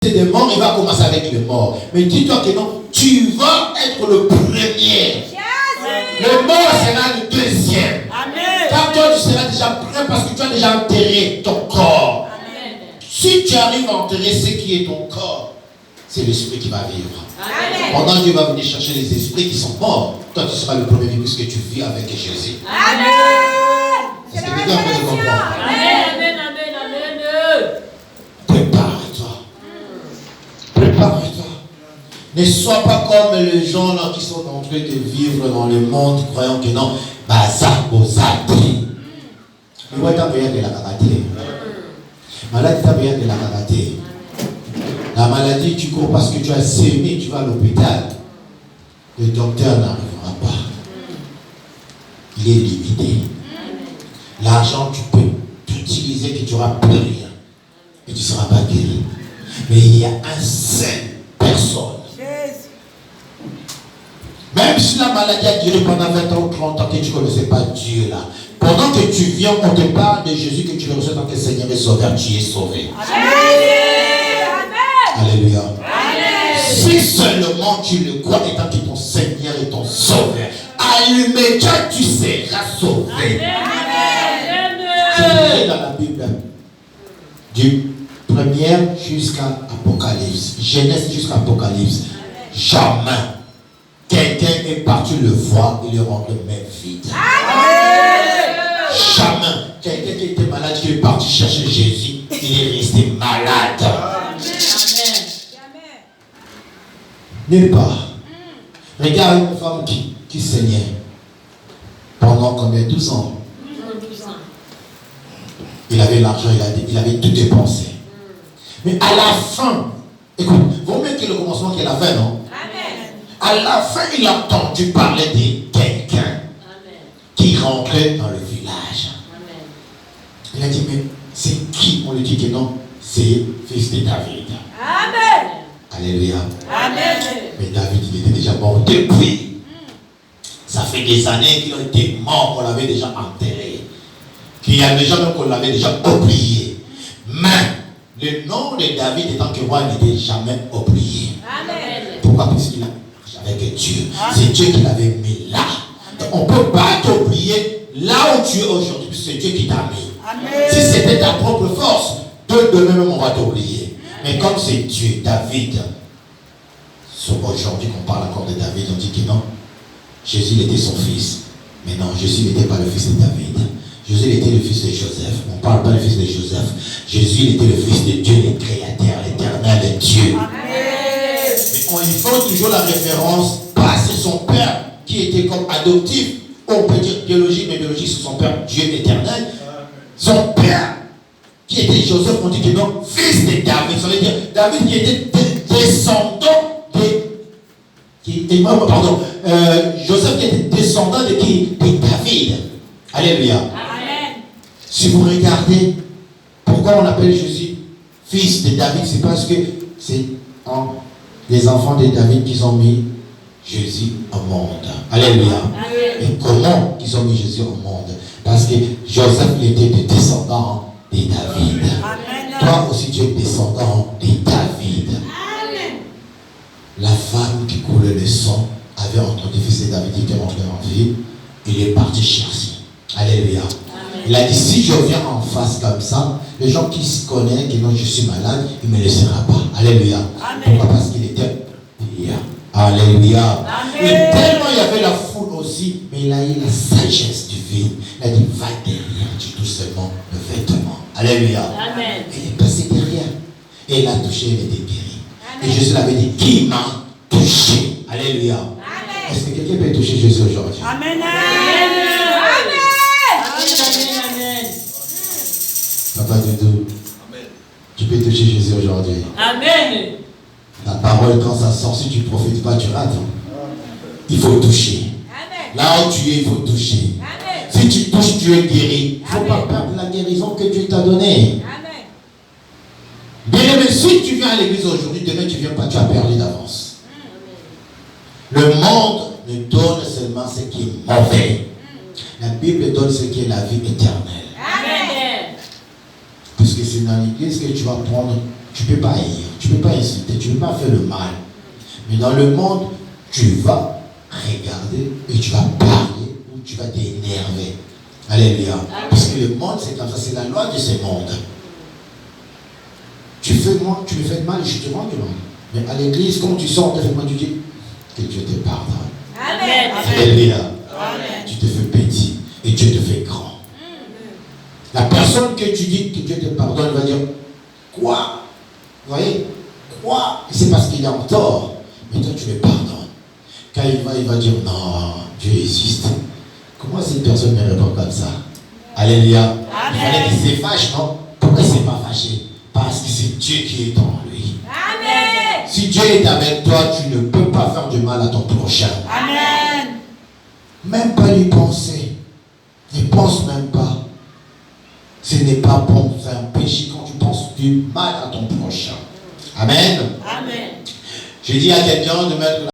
c'est des morts, il va commencer avec les morts. Mais dis-toi que non, tu vas être le premier. Le mort sera le deuxième. Car toi, tu seras déjà prêt parce que tu as déjà enterré ton corps. Amen. Si tu arrives à enterrer ce qui est ton corps, c'est l'esprit qui va vivre. Amen. Pendant Dieu va venir chercher les esprits qui sont morts, toi tu seras le premier puisque tu vis avec Jésus. Amen. Est-ce que quelqu'un peut le comprendre? Amen. Prépare-toi. Prépare-toi. Ne sois pas comme les gens là qui sont en train de vivre dans le monde croyant que non, bazar, bozati. Mais ouais, t'as besoin de la karaté. Maladie, t'as besoin de la karaté. La maladie, tu cours parce que tu as sémé, tu vas à l'hôpital. Le docteur n'arrivera pas. Il est limité. L'argent, tu peux t'utiliser que tu n'auras plus rien. Et tu ne seras pas guéri. Mais il y a un seul personne. Même si la maladie a duré pendant 20 ans ou 30 ans que tu ne connaissais pas Dieu là. Pendant que tu viens, on te parle de Jésus que tu le reçois en tant que Seigneur et Sauveur, tu es sauvé. Amen. Alléluia. Amen. Si seulement tu le crois étant que ton Seigneur et ton Sauveur, à l'immédiat tu seras sauvé. C'est dans la Bible. Du première jusqu'à Apocalypse. Genèse jusqu'à Apocalypse. Jamais quelqu'un est parti le voir et le rendre même vide. Jamais quelqu'un qui était malade qui est parti chercher Jésus, il est resté malade. Nulle part. Regarde une femme qui saignait pendant combien? 12 ans. Il avait l'argent, il avait tout dépensé. Mais à la fin, écoute, vaut mieux que le commencement qu'à la fin, non? À la fin, il a entendu parler de quelqu'un qui rentrait dans le village. Il a dit, mais c'est qui? On lui dit que non, c'est fils de David. Amen. Alléluia. Amen. Mais David, il était déjà mort depuis. Ça fait des années qu'il a été mort, qu'on l'avait déjà enterré. Qu'il y a des gens qu'on l'avait déjà oublié. Mais le nom de David étant que roi n'était jamais oublié. Amen. Pourquoi? Parce qu'il a avec Dieu. C'est Dieu qui l'avait mis là. Donc, on ne peut pas t'oublier là où tu es aujourd'hui. C'est Dieu qui t'a mis. Amen. Si c'était ta propre force, demain même on va t'oublier. Mais comme c'est Dieu, David, aujourd'hui qu'on parle encore de David, on dit que non, Jésus il était son fils. Mais non, Jésus n'était pas le fils de David. Jésus il était le fils de Joseph. On ne parle pas du fils de Joseph. Jésus il était le fils de Dieu, le créateur, l'éternel Dieu. Amen. Mais il faut toujours la référence, pas c'est son père qui était comme adoptif. On peut dire biologique, mais biologique c'est son père, Dieu éternel. Son père qui était Joseph, on dit que non, fils de David. Ça veut dire David qui était descendant Joseph qui était descendant de David. Alléluia. Amen. Si vous regardez, pourquoi on appelle Jésus fils de David, c'est parce que c'est les enfants de David qui ont mis Jésus au monde. Alléluia. Amen. Et comment ils ont mis Jésus au monde? Parce que Joseph était des descendants de David. Amen. Toi aussi tu es descendant de David. Amen. La femme qui coulait le sang avait entendu le fils de David qui était rentré en vie. Il est parti chercher. Alléluia. Amen. Il a dit, si je viens en face comme ça, les gens qui se connaissent, qui non, je suis malade, il ne me laissera pas. Alléluia. Amen. Pourquoi? Parce qu'il était... Alléluia. Amen. Et tellement il y avait la foule aussi, mais il a eu la sagesse du vide. Il a dit, va derrière, tu touches seulement le vêtement. Alléluia. Amen. Il est passé derrière. Et il a touché, il était guéri. Amen. Et Jésus l'avait dit, qui m'a touché? Alléluia. Amen. Est-ce que quelqu'un peut toucher Jésus aujourd'hui? Amen. Papa Doudou, tu peux toucher Jésus aujourd'hui. Amen. La parole, quand ça sort, si tu ne profites pas, tu rates. Il faut toucher. Amen. Là où tu es, il faut toucher. Amen. Si tu touches, tu es guéri. Il ne faut pas perdre la guérison que Dieu t'a donnée. Amen. Bien, mais si tu viens à l'église aujourd'hui, demain tu ne viens pas, tu as perdu d'avance. Le monde ne donne seulement ce qui est mauvais. La Bible donne ce qui est la vie éternelle. Amen. Puisque c'est dans l'église que tu vas prendre tu ne peux pas haïr, tu ne peux pas insulter, tu ne peux pas faire le mal. Mais dans le monde, tu vas regarder et tu vas parler ou tu vas t'énerver. Alléluia. Parce que le monde, c'est comme ça, c'est la loi de ce monde. Tu me fais mal, je te rends du mal. Mais à l'église, quand tu sors, tu dis que Dieu te pardonne. Amen. Alléluia. Amen. Tu te fais petit et Dieu te fait grand. La personne que tu dis que Dieu te pardonne va dire quoi? Vous voyez? Quoi? C'est parce qu'il est en tort. Mais toi, tu le pardonnes. Quand il va dire non, Dieu existe. Comment cette personne me répond comme ça? Alléluia. Il fallait qu'il se fâche, non? Pourquoi il ne s'est pas fâché? Parce que c'est Dieu qui est en lui. Amen. Si Dieu est avec toi, tu ne peux pas faire du mal à ton prochain. Amen. Même pas lui penser. Ne pense même pas. Ce n'est pas bon, c'est un péché quand tu penses du mal à ton prochain. Amen. Amen. Je dis à quelqu'un de mettre